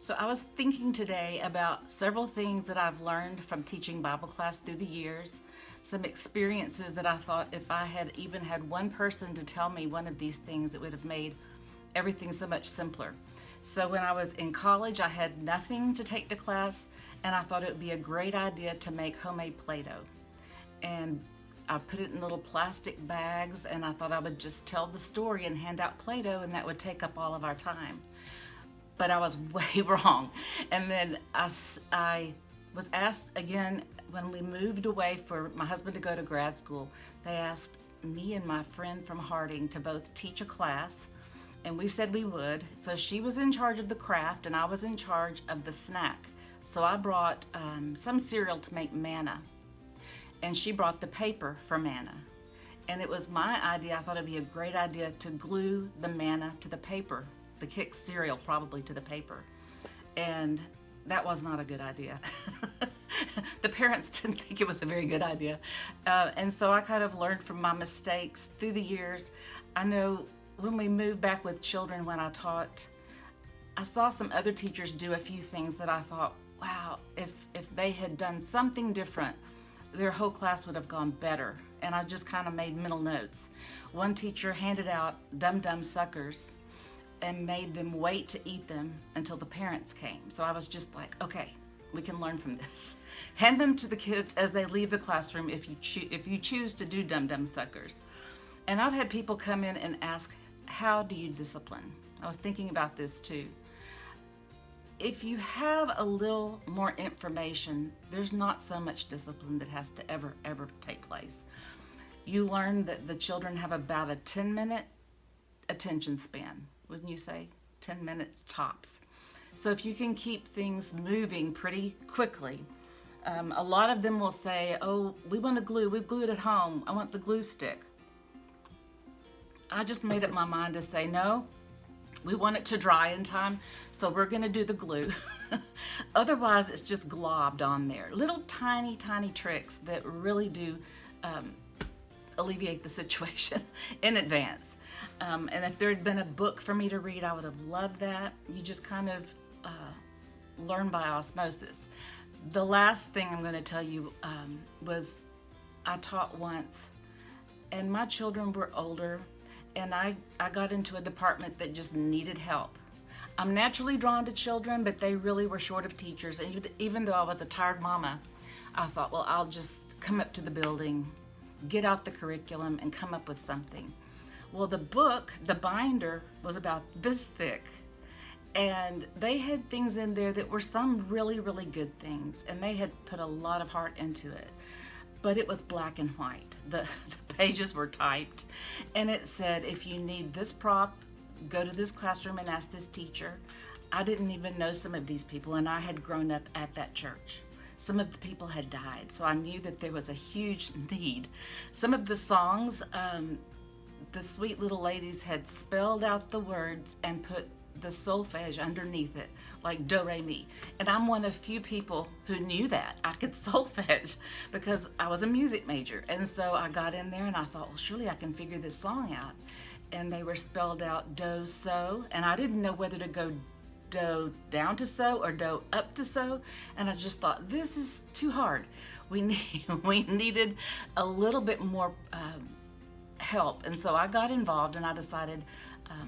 So I was thinking today about several things that I've learned from teaching Bible class through the years, some experiences that I thought if I had even had one person to tell me one of these things, it would have made everything so much simpler. So when I was in college, I had nothing to take to class, and I thought it would be a great idea to make homemade Play-Doh. And I put it in little plastic bags, and I thought I would just tell the story and hand out Play-Doh, and that would take up all of our time. But I was way wrong. And then I was asked again when we moved away for my husband to go to grad school. They asked me and my friend from Harding to both teach a class, and we said we would. So she was in charge of the craft and I was in charge of the snack. So I brought some cereal to make manna, and she brought the paper for manna. And it was my idea. I thought it'd be a great idea to glue the manna to the paper, the Kix cereal probably to the paper. And that was not a good idea. The parents didn't think it was a very good idea. And so I kind of learned from my mistakes through the years. I know when we moved back with children when I taught, I saw some other teachers do a few things that I thought, wow, if they had done something different, their whole class would have gone better. And I just kind of made mental notes. One teacher handed out Dum Dum suckers and made them wait to eat them until the parents came. So I was just like, okay, we can learn from this. Hand them to the kids as they leave the classroom if you choose to do Dum Dum suckers. And I've had people come in and ask, how do you discipline? I was thinking about this too. If you have a little more information, there's not so much discipline that has to ever take place. You learn that the children have about a 10-minute attention span. Wouldn't you say? 10 minutes tops. So if you can keep things moving pretty quickly, a lot of them will say, oh, we want to glue, we glue it at home, I want the glue stick. I just made up my mind to say, no, we want it to dry in time, so we're gonna do the glue. Otherwise, it's just globbed on there. Little tiny tricks that really do alleviate the situation in advance. And if there had been a book for me to read, I would have loved that. You just kind of learn by osmosis. The last thing I'm going to tell you was I taught once, and my children were older, and I got into a department that just needed help. I'm naturally drawn to children, but they really were short of teachers. And even though I was a tired mama, I thought, well, I'll just come up to the building, get out the curriculum, and come up with something. Well, the book, the binder, was about this thick, and they had things in there that were some really good things, and they had put a lot of heart into it. But it was black and white. The pages were typed, and it said, if you need this prop, go to this classroom and ask this teacher. I didn't even know some of these people, and I had grown up at that church. Some of the people had died, so I knew that there was a huge need. Some of the songs, the sweet little ladies had spelled out the words and put the solfege underneath it, like do, re, mi. And I'm one of few people who knew that I could solfege because I was a music major. And so I got in there and I thought, well, surely I can figure this song out. And they were spelled out do, so, and I didn't know whether to go do down to so or do up to so. And I just thought, this is too hard. We needed a little bit more help. And so I got involved, and I decided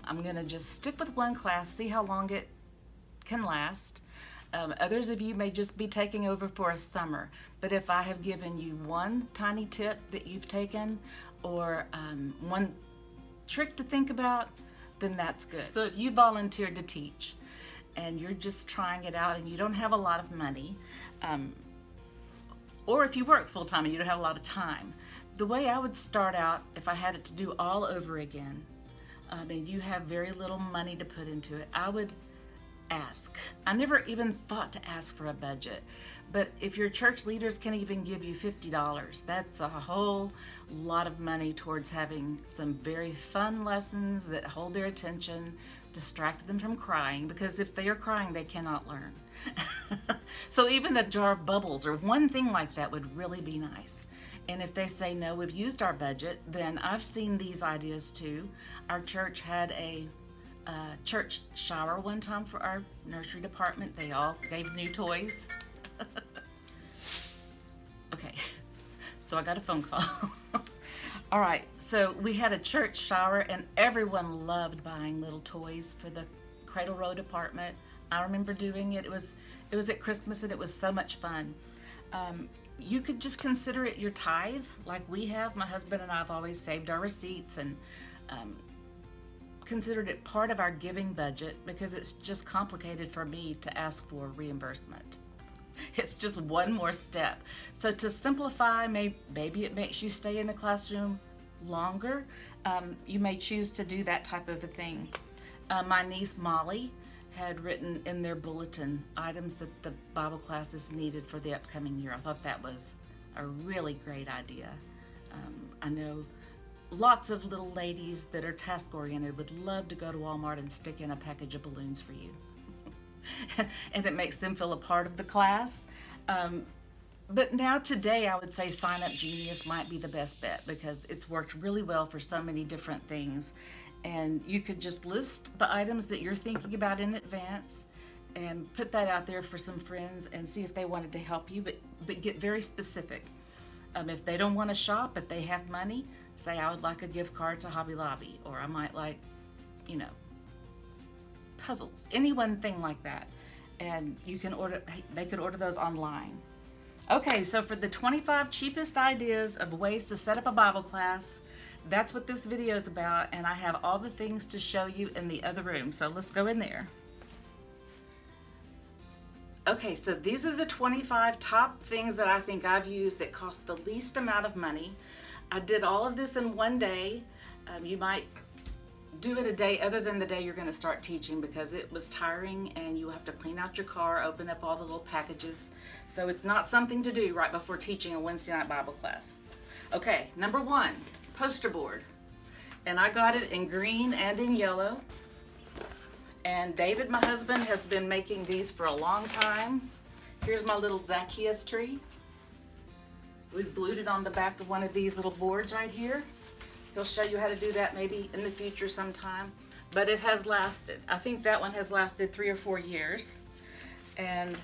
I'm gonna just stick with one class, see how long it can last. Others of you may just be taking over for a summer, but if I have given you one tiny tip that you've taken, or one trick to think about, then that's good. So if you volunteered to teach and you're just trying it out and you don't have a lot of money, or if you work full-time and you don't have a lot of time, the way I would start out, if I had it to do all over again, and you have very little money to put into it, I would ask. I never even thought to ask for a budget, but if your church leaders can even give you $50, that's a whole lot of money towards having some very fun lessons that hold their attention, distract them from crying, because if they are crying, they cannot learn. So even a jar of bubbles or one thing like that would really be nice. And if they say, no, we've used our budget, then I've seen these ideas too. Our church had a church shower one time for our nursery department. They all gave new toys. Okay, so I got a phone call. All right, so we had a church shower and everyone loved buying little toys for the Cradle Row department. I remember doing it. It was at Christmas and it was so much fun. You could just consider it your tithe, like we have. My husband and I have always saved our receipts and considered it part of our giving budget because it's just complicated for me to ask for reimbursement. It's just one more step. So to simplify, maybe it makes you stay in the classroom longer. You may choose to do that type of a thing. My niece Molly had written in their bulletin items that the Bible classes needed for the upcoming year. I thought that was a really great idea. I know lots of little ladies that are task-oriented would love to go to Walmart and stick in a package of balloons for you. And it makes them feel a part of the class. But now today, I would say Sign Up Genius might be the best bet because it's worked really well for so many different things. And you could just list the items that you're thinking about in advance and put that out there for some friends and see if they wanted to help you, but get very specific. If they don't want to shop, but they have money, say I would like a gift card to Hobby Lobby, or I might like, puzzles, any one thing like that. And you can order, they could order those online. Okay, so for the 25 cheapest ideas of ways to set up a Bible class, that's what this video is about, and I have all the things to show you in the other room, so let's go in there. Okay, so these are the 25 top things that I think I've used that cost the least amount of money. I did all of this in one day. You might do it a day other than the day you're going to start teaching because it was tiring and you have to clean out your car, open up all the little packages. So it's not something to do right before teaching a Wednesday night Bible class. Okay, number one, poster board. And I got it in green and in yellow. And David, my husband, has been making these for a long time. Here's my little Zacchaeus tree. We've glued it on the back of one of these little boards right here. He'll show you how to do that maybe in the future sometime. But it has lasted. I think that one has lasted 3 or 4 years. And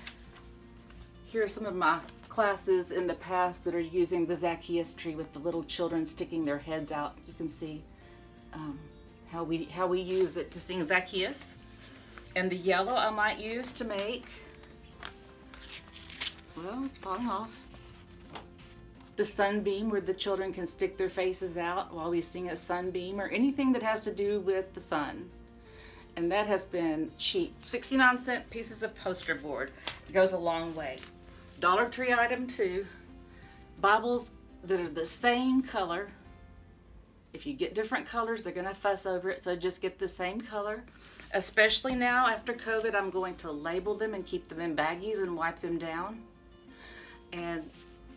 here are some of my classes in the past that are using the Zacchaeus tree with the little children sticking their heads out. You can see how we use it to sing Zacchaeus. And the yellow I might use to make, well, it's falling off, the sunbeam where the children can stick their faces out while we sing a sunbeam, or anything that has to do with the sun. And that has been cheap. 69-cent pieces of poster board. It goes a long way. Dollar Tree item 2, Bibles that are the same color. If you get different colors, they're going to fuss over it, so just get the same color. Especially now after COVID, I'm going to label them and keep them in baggies and wipe them down. And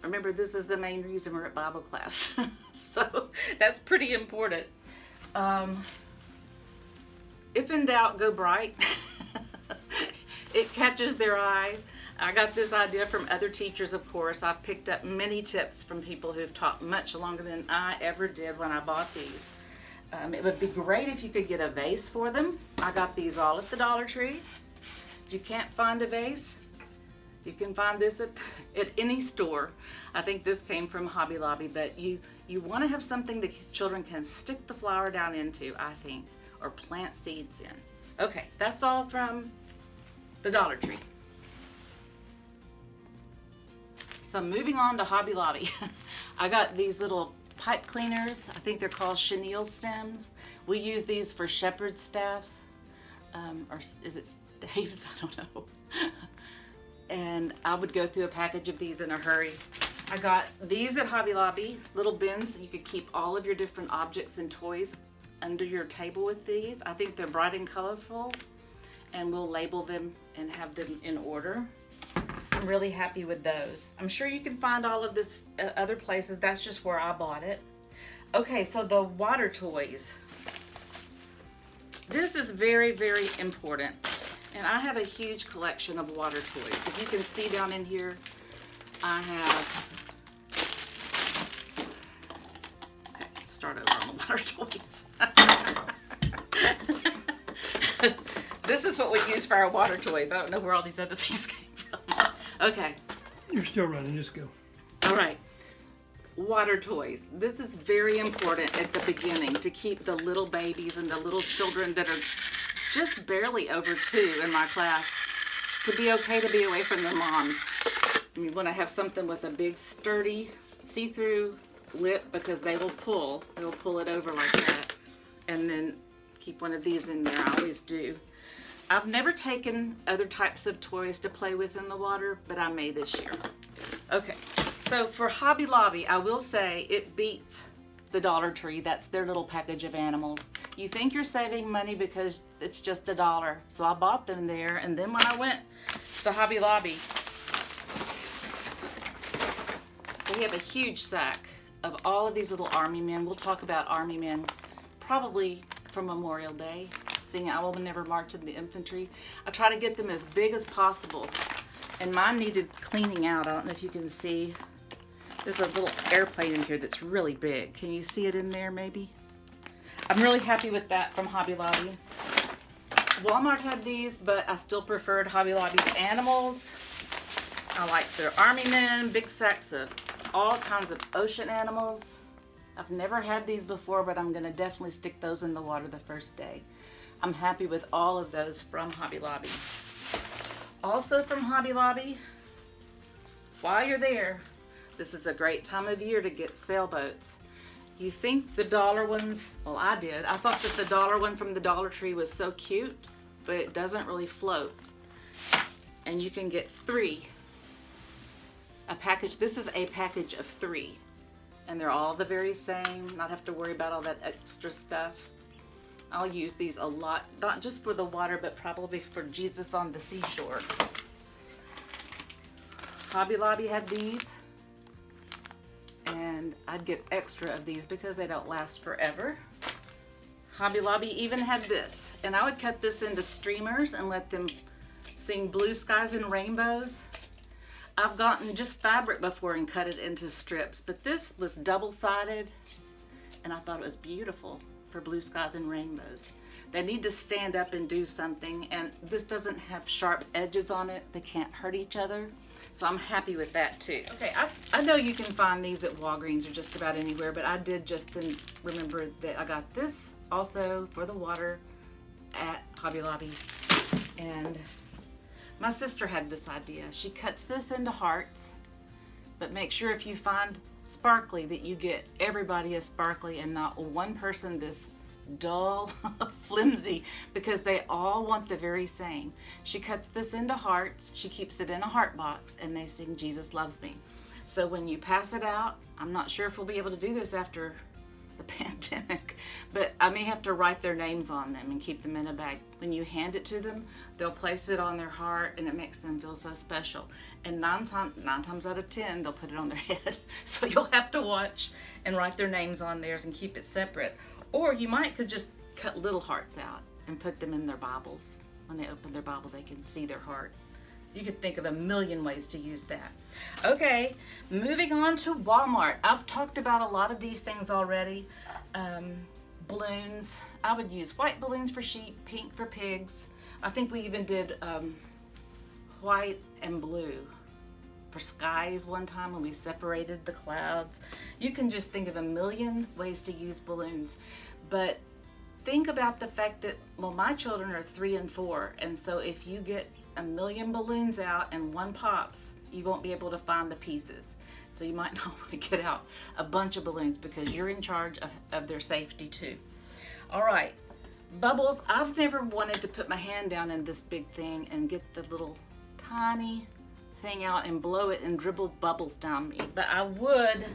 remember, this is the main reason we're at Bible class. So that's pretty important. If in doubt, go bright. It catches their eyes. I got this idea from other teachers, of course. I've picked up many tips from people who've taught much longer than I ever did when I bought these. It would be great if you could get a vase for them. I got these all at the Dollar Tree. If you can't find a vase, you can find this at any store. I think this came from Hobby Lobby, but you want to have something that children can stick the flower down into, I think, or plant seeds in. Okay, that's all from the Dollar Tree. So moving on to Hobby Lobby. I got these little pipe cleaners. I think they're called chenille stems. We use these for shepherd staffs. Or is it staves? I don't know. And I would go through a package of these in a hurry. I got these at Hobby Lobby, little bins. You could keep all of your different objects and toys under your table with these. I think they're bright and colorful, and we'll label them and have them in order. I'm really happy with those. I'm sure you can find all of this other places. That's just where I bought it. Okay, so the water toys. This is very, very important. And I have a huge collection of water toys. If you can see down in here, I have, okay, start over on the water toys. This is what we use for our water toys. I don't know where all these other things came from. Okay. You're still running, just go. All right. Water toys. This is very important at the beginning to keep the little babies and the little children that are just barely over 2 in my class to be okay to be away from their moms. You want to have something with a big sturdy see-through lip because they will pull it over like that, and then keep one of these in there. I always do. I've never taken other types of toys to play with in the water, but I may this year. Okay, so for Hobby Lobby, I will say it beats the Dollar Tree. That's their little package of animals. You think you're saving money because it's just $1. So I bought them there, and then when I went to Hobby Lobby, we have a huge sack of all of these little army men. We'll talk about army men probably for Memorial Day, seeing I will never march in the infantry. I try to get them as big as possible. And mine needed cleaning out. I don't know if you can see. There's a little airplane in here that's really big. Can you see it in there maybe? I'm really happy with that from Hobby Lobby. Walmart had these, but I still preferred Hobby Lobby's animals. I like their army men, big sacks of all kinds of ocean animals. I've never had these before, but I'm gonna definitely stick those in the water the first day. I'm happy with all of those from Hobby Lobby. Also from Hobby Lobby, while you're there, this is a great time of year to get sailboats. You think the dollar ones, well I did, I thought that the dollar one from the Dollar Tree was so cute, but it doesn't really float. And you can get 3. A package, this is a package of 3. And they're all the very same, not have to worry about all that extra stuff. I'll use these a lot, not just for the water, but probably for Jesus on the seashore. Hobby Lobby had these, and I'd get extra of these because they don't last forever. Hobby Lobby even had this, and I would cut this into streamers and let them sing blue skies and rainbows. I've gotten just fabric before and cut it into strips, but this was double-sided, and I thought it was beautiful for blue skies and rainbows. They need to stand up and do something, and this doesn't have sharp edges on it. They can't hurt each other, so I'm happy with that too. Okay, I know you can find these at Walgreens or just about anywhere, but I did just then remember that I got this also for the water at Hobby Lobby, and my sister had this idea. She cuts this into hearts, but make sure if you find sparkly that you get everybody a sparkly and not one person this dull, flimsy, because they all want the very same. She cuts this into hearts, she keeps it in a heart box, and they sing Jesus Loves Me. So when you pass it out, I'm not sure if we'll be able to do this after the pandemic, but I may have to write their names on them and keep them in a bag. When you hand it to them, they'll place it on their heart, and it makes them feel so special. And nine times out of 10, they'll put it on their head. So you'll have to watch and write their names on theirs and keep it separate. Or you could just cut little hearts out and put them in their Bibles. When they open their Bible, they can see their heart. You could think of a million ways to use that. Okay, moving on to Walmart. I've talked about a lot of these things already. Balloons. I would use white balloons for sheep, pink for pigs. I think we even did white and blue for skies one time when we separated the clouds. You can just think of a million ways to use balloons. But think about the fact that, well, my children are 3 and 4, and so if you get a million balloons out and one pops, you won't be able to find the pieces. So you might not want to get out a bunch of balloons because you're in charge of their safety too. All right, bubbles. I've never wanted to put my hand down in this big thing and get the little tiny thing out and blow it and dribble bubbles down me, but I would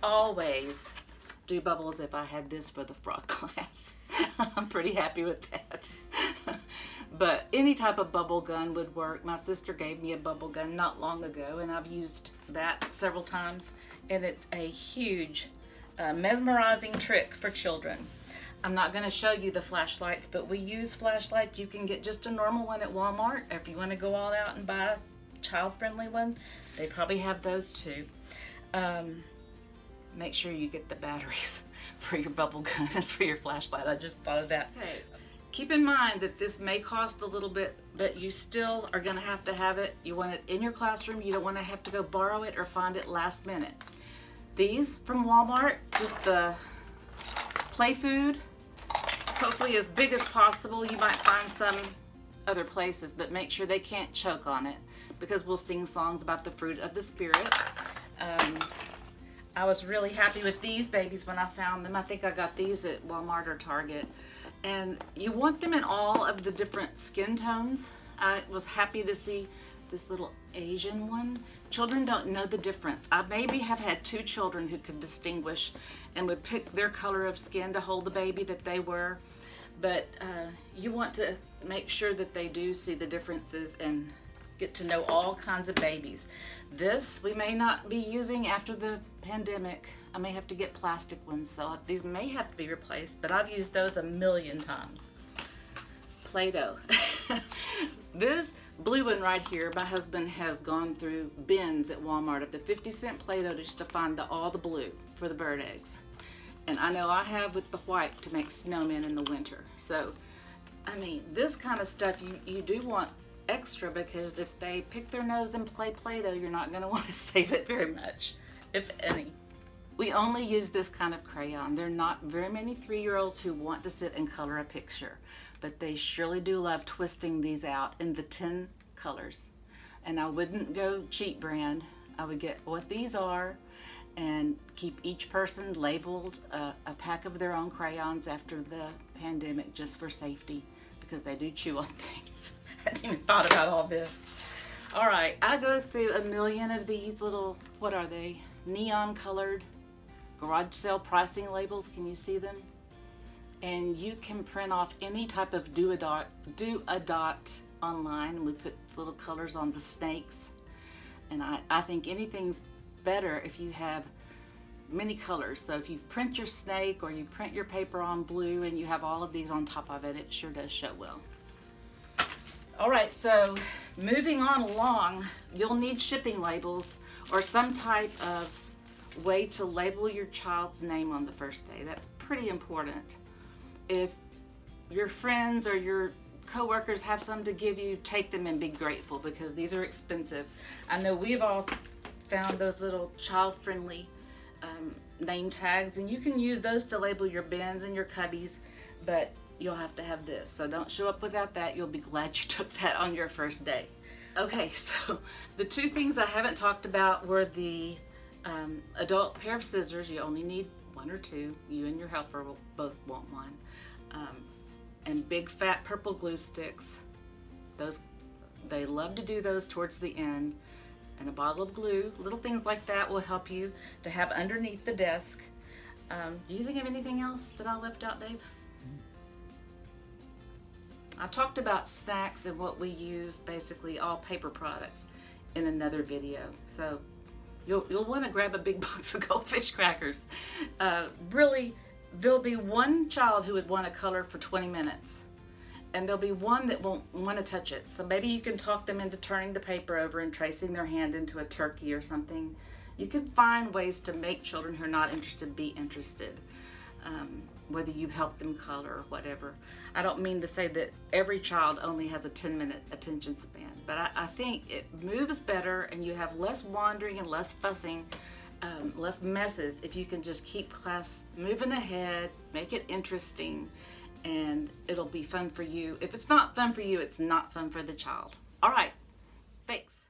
always do bubbles if I had this for the frog class. I'm pretty happy with that. But any type of bubble gun would work. My sister gave me a bubble gun not long ago, and I've used that several times, and it's a huge mesmerizing trick for children. I'm not going to show you the flashlights, but we use flashlights. You can get just a normal one at Walmart. If you want to go all out and buy a child-friendly one, they probably have those too. Make sure you get the batteries for your bubble gun and for your flashlight. I just thought of that. Okay. keep in mind that this may cost a little bit, but you still are going to have it. You want it in your classroom. You don't want to have to go borrow it or find it last minute. These from Walmart, just the play food, hopefully as big as possible. You might find some other places, but make sure they can't choke on it, because we'll sing songs about the fruit of the Spirit. I was really happy with these babies when I found them. I think I got these at Wal-Mart or Target. And you want them in all of the different skin tones. I was happy to see this little Asian one. Children don't know the difference. I maybe have had 2 children who could distinguish and would pick their color of skin to hold the baby that they were. But you want to make sure that they do see the differences and get to know all kinds of babies. This we may not be using after the pandemic. I may have to get plastic ones, so these may have to be replaced, but I've used those a million times. Play-Doh. This blue one right here, my husband has gone through bins at Walmart of the 50-cent Play-Doh just to find all the blue for the bird eggs. And I know I have with the white to make snowmen in the winter. So, I mean, this kind of stuff you do want extra, because if they pick their nose and play Play-Doh, you're not going to want to save it very much, if any. We only use this kind of crayon. There are not very many 3-year-olds who want to sit and color a picture, but they surely do love twisting these out in the 10 colors. And I wouldn't go cheap brand. I would get what these are and keep each person labeled a pack of their own crayons after the pandemic, just for safety, because they do chew on things. I hadn't even thought about all this. All right, I go through a million of these little, what are they? Neon colored garage sale pricing labels. Can you see them? And you can print off any type of do a dot online, and we put little colors on the snakes. And I think anything's better if you have many colors. So if you print your snake or you print your paper on blue and you have all of these on top of it, it sure does show well. All right, so moving on along, you'll need shipping labels or some type of way to label your child's name on the first day. That's pretty important. If your friends or your co-workers have some to give you, take them and be grateful, because these are expensive. I know we've all found those little child-friendly name tags, and you can use those to label your bins and your cubbies, but you'll have to have this. So don't show up without that. You'll be glad you took that on your first day. Okay, so the 2 things I haven't talked about were the adult pair of scissors. You only need 1 or 2. You and your helper will both want one. And big fat purple glue sticks. Those, they love to do those towards the end. And a bottle of glue. Little things like that will help you to have underneath the desk. Do you think of anything else that I left out, Dave? I talked about snacks and what we use, basically all paper products, in another video. So you'll want to grab a big box of Goldfish Crackers. Really, there'll be one child who would want to color for 20 minutes. And there'll be one that won't want to touch it. So maybe you can talk them into turning the paper over and tracing their hand into a turkey or something. You can find ways to make children who are not interested be interested. Whether you help them color or whatever. I don't mean to say that every child only has a 10-minute attention span, but I think it moves better and you have less wandering and less fussing, less messes if you can just keep class moving ahead, make it interesting, and it'll be fun for you. If it's not fun for you, it's not fun for the child. All right, thanks.